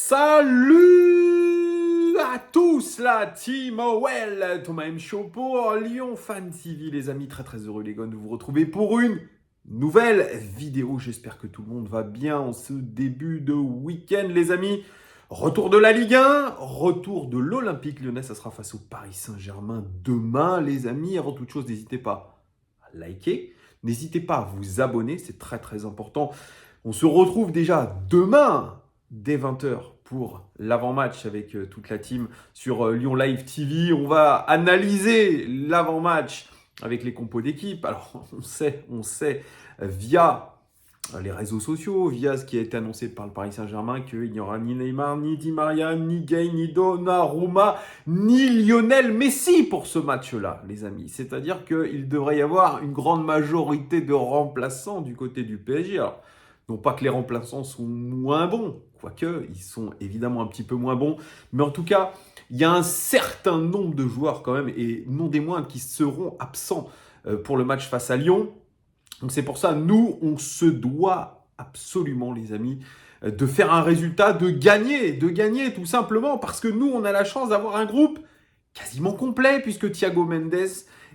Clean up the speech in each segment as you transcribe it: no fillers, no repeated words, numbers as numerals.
Salut à tous la team OL, Thomas M. Show pour Lyon Fan TV les amis, très heureux les gars de vous retrouver pour une nouvelle vidéo. J'espère que tout le monde va bien en ce début de week-end les amis. Retour de la Ligue 1, retour de l'Olympique Lyonnais, ça sera face au Paris Saint-Germain demain les amis. Avant toute chose, n'hésitez pas à liker, n'hésitez pas à vous abonner, c'est très important. On se retrouve déjà demain dès 20h pour l'avant-match avec toute la team sur Lyon Live TV. On va analyser l'avant-match avec les compos d'équipe. Alors, on sait via les réseaux sociaux, via ce qui a été annoncé par le Paris Saint-Germain, qu'il n'y aura ni Neymar, ni Di Maria, ni Gay, ni Donnarumma, ni Lionel Messi pour ce match-là, les amis. C'est-à-dire qu'il devrait y avoir une grande majorité de remplaçants du côté du PSG. Alors, non pas que les remplaçants sont moins bons, quoique ils sont évidemment un petit peu moins bons, mais en tout cas, il y a un certain nombre de joueurs quand même, et non des moindres, qui seront absents pour le match face à Lyon. Donc c'est pour ça, nous, on se doit absolument, les amis, de faire un résultat, de gagner tout simplement, parce que nous, on a la chance d'avoir un groupe quasiment complet, puisque Thiago Mendes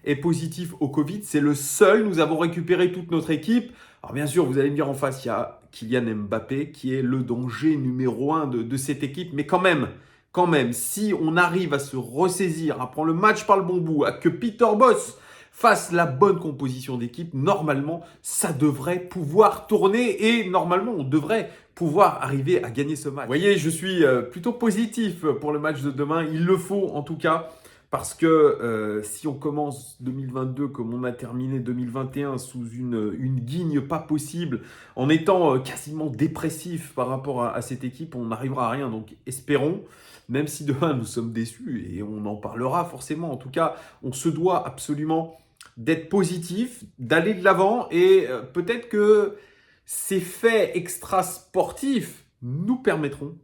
est positif au Covid. C'est le seul, nous avons récupéré toute notre équipe. Alors bien sûr, vous allez me dire en face, il y a Kylian Mbappé, qui est le danger numéro 1 de cette équipe, mais quand même, si on arrive à se ressaisir, à prendre le match par le bon bout, à que Peter Bosz fasse la bonne composition d'équipe, normalement, ça devrait pouvoir tourner et normalement, on devrait pouvoir arriver à gagner ce match. Vous voyez, je suis plutôt positif pour le match de demain. Il le faut en tout cas parce que si on commence 2022 comme on a terminé 2021 sous une guigne pas possible, en étant quasiment dépressif par rapport à cette équipe, on n'arrivera à rien. Donc espérons, même si demain nous sommes déçus et on en parlera forcément. En tout cas, on se doit absolument d'être positif, d'aller de l'avant et peut-être que ces faits extra-sportifs nous permettront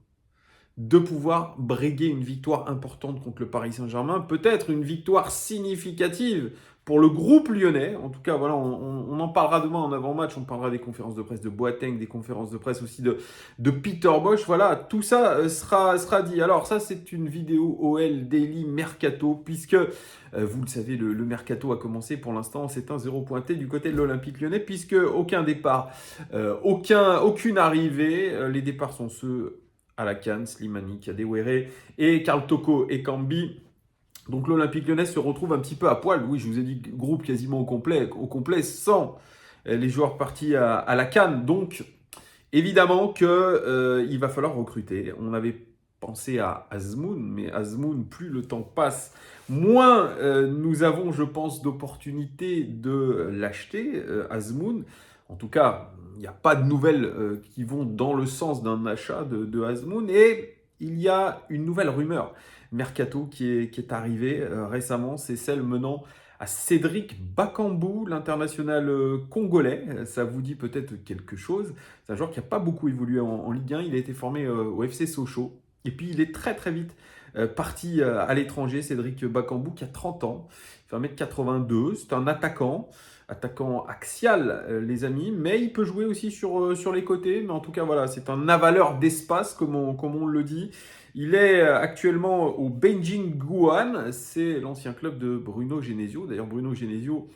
de pouvoir briguer une victoire importante contre le Paris Saint-Germain, peut-être une victoire significative pour le groupe lyonnais. En tout cas, voilà, on en parlera demain en avant-match, on parlera des conférences de presse de Boateng, des conférences de presse aussi de Peter Bosz. Voilà, tout ça sera dit. Alors ça, c'est une vidéo OL Daily Mercato, puisque, vous le savez, le Mercato a commencé pour l'instant. C'est un 0 pointé du côté de l'Olympique Lyonnais, puisque aucun départ, aucune arrivée. Les départs sont ceux à la Cannes, Slimani, Kadewere et Karl Toko et Kambi. Donc l'Olympique Lyonnais se retrouve un petit peu à poil. Oui, je vous ai dit groupe quasiment au complet sans les joueurs partis à la Cannes. Donc évidemment qu'il va falloir recruter. On avait pensé à Azmoun, mais Azmoun, plus le temps passe, moins nous avons, je pense, d'opportunités de l'acheter, Azmoun. En tout cas, il n'y a pas de nouvelles qui vont dans le sens d'un achat de Azmoun. Et il y a une nouvelle rumeur mercato qui est arrivée récemment. C'est celle menant à Cédric Bakambu, l'international congolais. Ça vous dit peut-être quelque chose. C'est un joueur qui n'a pas beaucoup évolué en Ligue 1. Il a été formé au FC Sochaux. Et puis, il est très vite parti à l'étranger. Cédric Bakambu, qui a 30 ans. Il fait 1m82. C'est un attaquant axial, les amis, mais il peut jouer aussi sur les côtés. Mais en tout cas, voilà, c'est un avaleur d'espace, comme on le dit. Il est actuellement au Beijing Guoan, c'est l'ancien club de Bruno Genesio. D'ailleurs, Bruno Genesio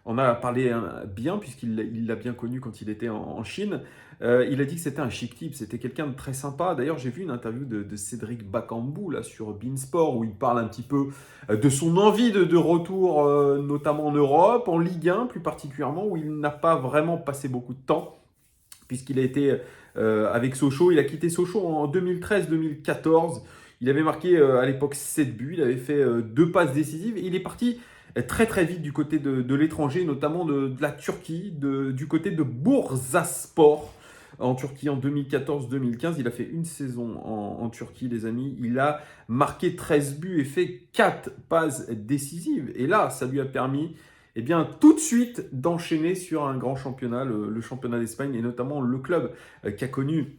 en a parlé bien, puisqu'il l'a bien connu quand il était en Chine. Il a dit que c'était un chic type, c'était quelqu'un de très sympa. D'ailleurs, j'ai vu une interview de Cédric Bakambu là, sur Beansport, où il parle un petit peu de son envie de retour, notamment en Europe, en Ligue 1 plus particulièrement, où il n'a pas vraiment passé beaucoup de temps, puisqu'il a été avec Sochaux. Il a quitté Sochaux en 2013-2014. Il avait marqué à l'époque 7 buts, il avait fait 2 passes décisives, et il est parti très vite du côté de l'étranger, notamment de la Turquie, du côté de Bursaspor en Turquie en 2014-2015. Il a fait une saison en Turquie, les amis. Il a marqué 13 buts et fait 4 passes décisives. Et là, ça lui a permis tout de suite d'enchaîner sur un grand championnat, le championnat d'Espagne, et notamment le club qui a connu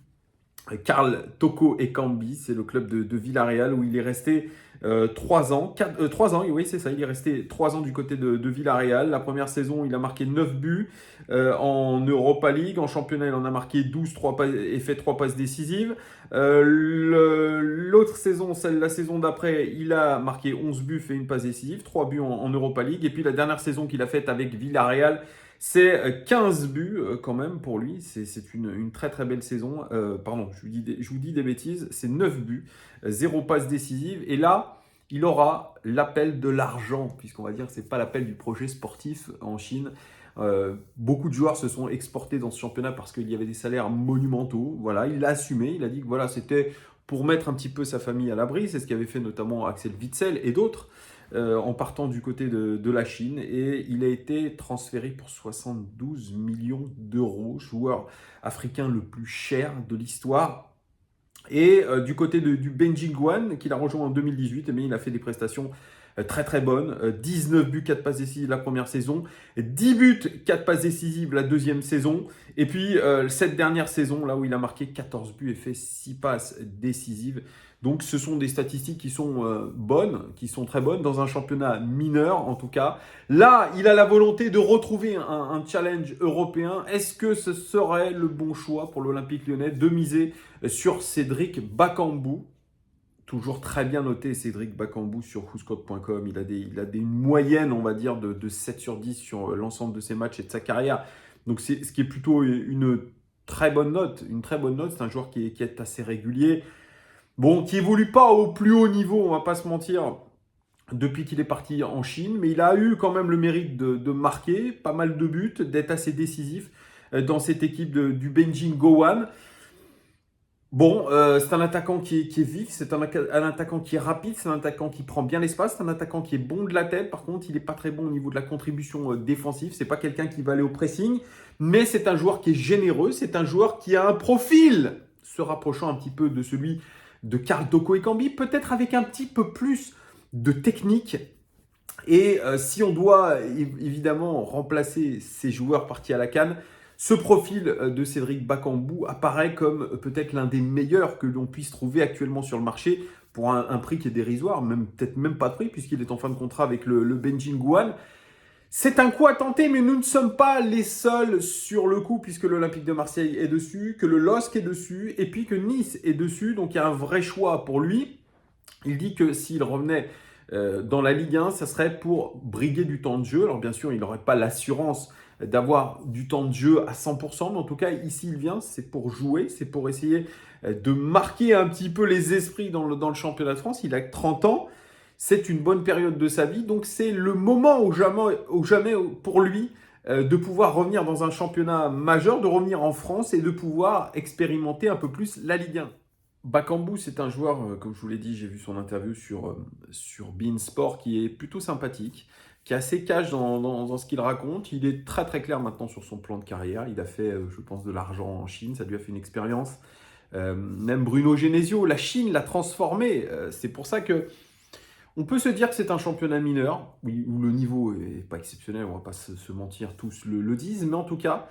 Karl Toko Ekambi, c'est le club de Villarreal où il est resté 3 ans. 3 ans, oui, c'est ça, il est resté 3 ans du côté de Villarreal. La première saison, il a marqué 9 buts en Europa League. En championnat, il en a marqué 12 et fait 3 passes décisives. L'autre saison, la saison d'après, il a marqué 11 buts, fait une passe décisive, 3 buts en Europa League. Et puis la dernière saison qu'il a faite avec Villarreal, c'est 15 buts quand même pour lui. C'est une très très belle saison. Pardon, je vous dis des bêtises. C'est 9 buts, 0 passe décisive. Et là, il aura l'appel de l'argent, puisqu'on va dire que ce n'est pas l'appel du projet sportif en Chine. Beaucoup de joueurs se sont exportés dans ce championnat parce qu'il y avait des salaires monumentaux. Voilà, il l'a assumé. Il a dit que voilà, c'était pour mettre un petit peu sa famille à l'abri. C'est ce qu'avait fait notamment Axel Witsel et d'autres. En partant du côté de la Chine, et il a été transféré pour 72 millions d'euros, joueur africain le plus cher de l'histoire. Et du côté du Benjingwan, qu'il a rejoint en 2018, eh bien, il a fait des prestations très très bonnes. 19 buts, 4 passes décisives la première saison, 10 buts, 4 passes décisives la deuxième saison, et puis cette dernière saison, là où il a marqué 14 buts et fait 6 passes décisives. Donc ce sont des statistiques qui sont bonnes, qui sont très bonnes, dans un championnat mineur en tout cas. Là, il a la volonté de retrouver un challenge européen. Est-ce que ce serait le bon choix pour l'Olympique Lyonnais de miser sur Cédric Bakambu? Toujours très bien noté Cédric Bakambu sur whoscout.com. Il a une moyenne, on va dire, de 7 sur 10 sur l'ensemble de ses matchs et de sa carrière. Donc c'est ce qui est plutôt une très bonne note. Une très bonne note. C'est un joueur qui est assez régulier. Bon, qui évolue pas au plus haut niveau, on va pas se mentir, depuis qu'il est parti en Chine, mais il a eu quand même le mérite de marquer pas mal de buts, d'être assez décisif dans cette équipe du Beijing Gowan. Bon, c'est un attaquant qui est vif, c'est un attaquant qui est rapide, c'est un attaquant qui prend bien l'espace, c'est un attaquant qui est bon de la tête. Par contre, il n'est pas très bon au niveau de la contribution défensive. C'est pas quelqu'un qui va aller au pressing, mais c'est un joueur qui est généreux, c'est un joueur qui a un profil se rapprochant un petit peu de celui de Karl Toko Ekambi, peut-être avec un petit peu plus de technique. Et si on doit évidemment remplacer ces joueurs partis à la CAN, ce profil de Cédric Bakambu apparaît comme peut-être l'un des meilleurs que l'on puisse trouver actuellement sur le marché pour un prix qui est dérisoire, peut-être même pas de prix puisqu'il est en fin de contrat avec le Beijing Guoan. C'est un coup à tenter, mais nous ne sommes pas les seuls sur le coup, puisque l'Olympique de Marseille est dessus, que le LOSC est dessus, et puis que Nice est dessus. Donc il y a un vrai choix pour lui. Il dit que s'il revenait dans la Ligue 1, ça serait pour briguer du temps de jeu. Alors bien sûr, il n'aurait pas l'assurance d'avoir du temps de jeu à 100%, mais en tout cas, ici, il vient, c'est pour jouer, c'est pour essayer de marquer un petit peu les esprits dans le championnat de France. Il a 30 ans. C'est une bonne période de sa vie, donc c'est le moment ou jamais pour lui de pouvoir revenir dans un championnat majeur, de revenir en France et de pouvoir expérimenter un peu plus la Ligue 1. Bakambu, c'est un joueur, comme je vous l'ai dit, j'ai vu son interview sur beIN Sport, qui est plutôt sympathique, qui est assez cash dans ce qu'il raconte. Il est très très clair maintenant sur son plan de carrière. Il a fait, je pense, de l'argent en Chine, ça lui a fait une expérience. Même Bruno Genesio, la Chine l'a transformé. C'est pour ça que on peut se dire que c'est un championnat mineur, où le niveau n'est pas exceptionnel, on ne va pas se mentir, tous le disent, mais en tout cas,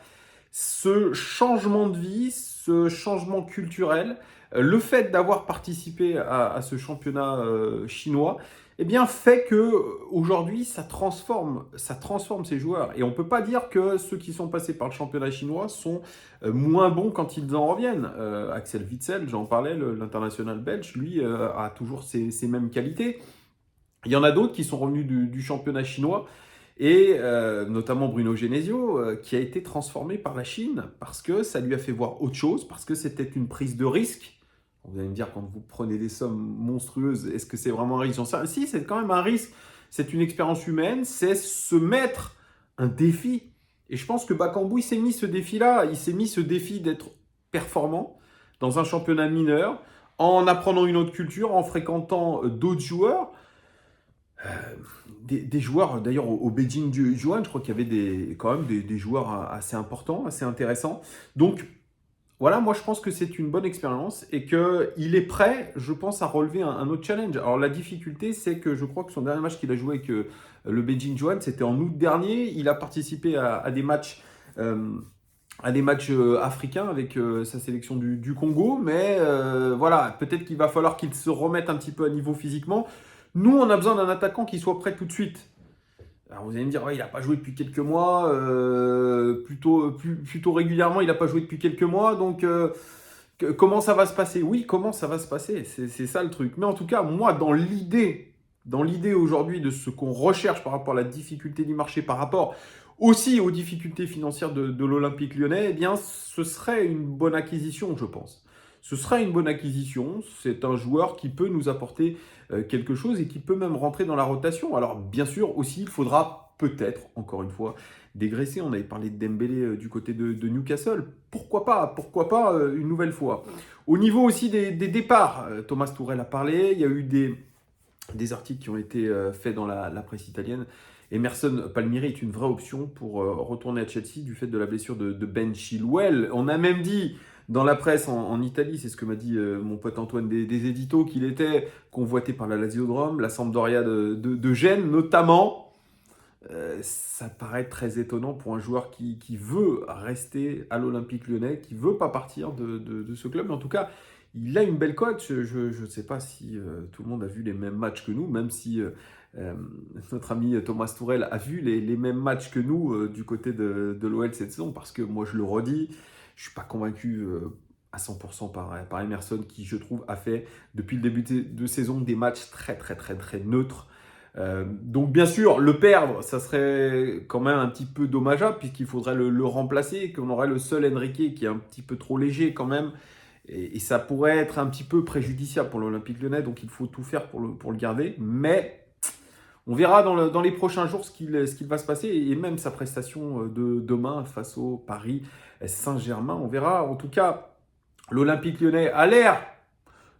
ce changement de vie, ce changement culturel, le fait d'avoir participé à ce championnat chinois, eh bien, fait que aujourd'hui, ça transforme ces joueurs. Et on ne peut pas dire que ceux qui sont passés par le championnat chinois sont moins bons quand ils en reviennent. Axel Witsel, j'en parlais, l'international belge, lui, a toujours ces mêmes qualités. Il y en a d'autres qui sont revenus du championnat chinois, et notamment Bruno Genesio, qui a été transformé par la Chine parce que ça lui a fait voir autre chose, parce que c'était une prise de risque. Vous allez me dire, quand vous prenez des sommes monstrueuses, est-ce que c'est vraiment un risque? J'en sais rien. Si, c'est quand même un risque. C'est une expérience humaine, c'est se mettre un défi. Et je pense que Bakambu, il s'est mis ce défi-là. Il s'est mis ce défi d'être performant dans un championnat mineur, en apprenant une autre culture, en fréquentant d'autres joueurs. Des joueurs, d'ailleurs au Beijing Juan, je crois qu'il y avait quand même des joueurs assez importants, assez intéressants. Donc voilà, moi je pense que c'est une bonne expérience et qu'il est prêt, je pense, à relever un autre challenge. Alors la difficulté, c'est que je crois que son dernier match qu'il a joué avec le Beijing Juan, c'était en août dernier. Il a participé à des matchs à des matchs africains avec sa sélection du Congo, mais voilà, peut-être qu'il va falloir qu'il se remette un petit peu à niveau physiquement. Nous, on a besoin d'un attaquant qui soit prêt tout de suite. Alors vous allez me dire, ouais, il n'a pas joué depuis quelques mois, plutôt régulièrement, il n'a pas joué depuis quelques mois, donc comment ça va se passer? Oui, comment ça va se passer? C'est ça le truc. Mais en tout cas, moi, dans l'idée aujourd'hui de ce qu'on recherche par rapport à la difficulté du marché, par rapport aussi aux difficultés financières de l'Olympique lyonnais, eh bien, ce serait une bonne acquisition, je pense. Ce serait une bonne acquisition. C'est un joueur qui peut nous apporter quelque chose et qui peut même rentrer dans la rotation. Alors, bien sûr, aussi, il faudra peut-être, encore une fois, dégraisser. On avait parlé de Dembélé du côté de Newcastle. Pourquoi pas une nouvelle fois. Au niveau aussi des départs, Thomas Tuchel a parlé. Il y a eu des articles qui ont été faits dans la presse italienne. Emerson Palmieri est une vraie option pour retourner à Chelsea du fait de la blessure de Ben Chilwell. On a même dit dans la presse en Italie, c'est ce que m'a dit mon pote Antoine des éditos, qu'il était convoité par la Lazio de Rome, la Sampdoria de Gênes notamment. Ça paraît très étonnant pour un joueur qui veut rester à l'Olympique lyonnais, qui ne veut pas partir de ce club. Mais en tout cas, il a une belle cote. Je ne sais pas si tout le monde a vu les mêmes matchs que nous, même si notre ami Thomas Tuchel a vu les mêmes matchs que nous du côté de l'OL cette saison. Parce que moi, je le redis, je ne suis pas convaincu à 100% par Emerson, qui, je trouve, a fait depuis le début de saison des matchs très, très, très, très neutres. Donc bien sûr, le perdre, ça serait quand même un petit peu dommageable puisqu'il faudrait le remplacer, qu'on aurait le seul Enrique qui est un petit peu trop léger quand même, et ça pourrait être un petit peu préjudiciable pour l'Olympique Lyonnais, donc il faut tout faire pour le garder, mais on verra dans les prochains jours ce qu'il va se passer, et même sa prestation de demain face au Paris Saint-Germain, on verra. En tout cas, l'Olympique Lyonnais a l'air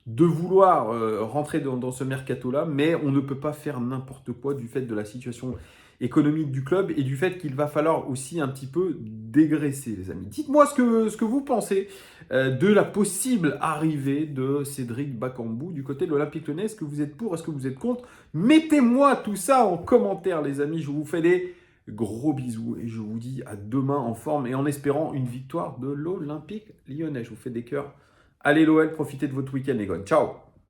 de vouloir rentrer dans ce mercato-là, mais on ne peut pas faire n'importe quoi du fait de la situation économique du club et du fait qu'il va falloir aussi un petit peu dégraisser, les amis. Dites-moi ce que vous pensez de la possible arrivée de Cédric Bakambu du côté de l'Olympique Lyonnais. Est-ce que vous êtes pour? Est-ce que vous êtes contre? Mettez-moi tout ça en commentaire, les amis. Je vous fais des gros bisous et je vous dis à demain en forme et en espérant une victoire de l'Olympique Lyonnais. Je vous fais des cœurs. Allez l'OL, profitez de votre week-end les gars. Ciao!